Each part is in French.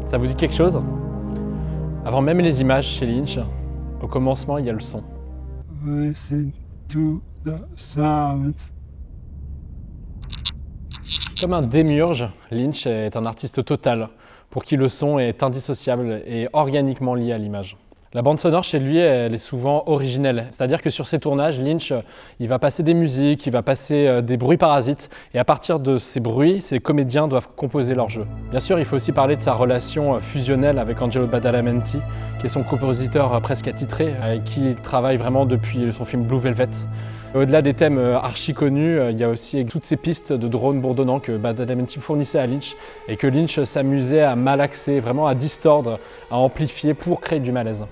Ça vous dit quelque chose? Avant même les images chez Lynch, au commencement, il y a le son. Listen to the sounds. Comme un démiurge, Lynch est un artiste total, pour qui le son est indissociable et organiquement lié à l'image. La bande sonore chez lui, elle est souvent originelle, c'est-à-dire que sur ses tournages, Lynch, il va passer des musiques, il va passer des bruits parasites, et à partir de ces bruits, ses comédiens doivent composer leur jeu. Bien sûr, il faut aussi parler de sa relation fusionnelle avec Angelo Badalamenti, qui est son compositeur presque attitré, avec qui il travaille vraiment depuis son film Blue Velvet. Au-delà des thèmes archi connus, il y a aussi toutes ces pistes de drones bourdonnants que Badalamenti fournissait à Lynch et que Lynch s'amusait à malaxer, vraiment à distordre, à amplifier pour créer du malaise.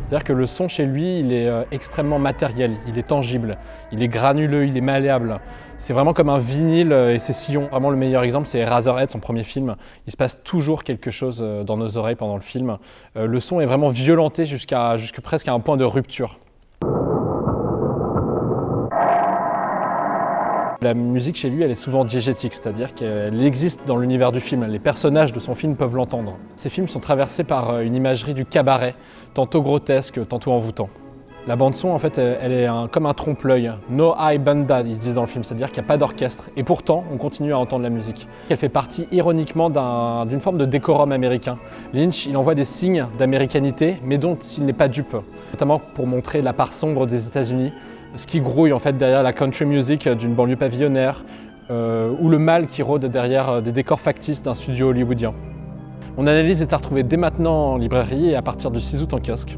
C'est-à-dire que le son chez lui, il est extrêmement matériel, il est tangible, il est granuleux, il est malléable. C'est vraiment comme un vinyle et ses sillons. Vraiment le meilleur exemple, c'est Eraserhead, son premier film. Il se passe toujours quelque chose dans nos oreilles pendant le film. Le son est vraiment violenté jusque presque à un point de rupture. La musique chez lui, elle est souvent diégétique, c'est-à-dire qu'elle existe dans l'univers du film. Les personnages de son film peuvent l'entendre. Ces films sont traversés par une imagerie du cabaret, tantôt grotesque, tantôt envoûtant. La bande-son, en fait, elle est comme un trompe-l'œil. No eye banda, ils se disent dans le film, c'est-à-dire qu'il n'y a pas d'orchestre. Et pourtant, on continue à entendre la musique. Elle fait partie, ironiquement, d'une forme de décorum américain. Lynch, il envoie des signes d'américanité, mais dont il n'est pas dupe. Notamment pour montrer la part sombre des États-Unis, ce qui grouille en fait derrière la country music d'une banlieue pavillonnaire, ou le mal qui rôde derrière des décors factices d'un studio hollywoodien. Mon analyse est à retrouver dès maintenant en librairie et à partir du 6 août en kiosque.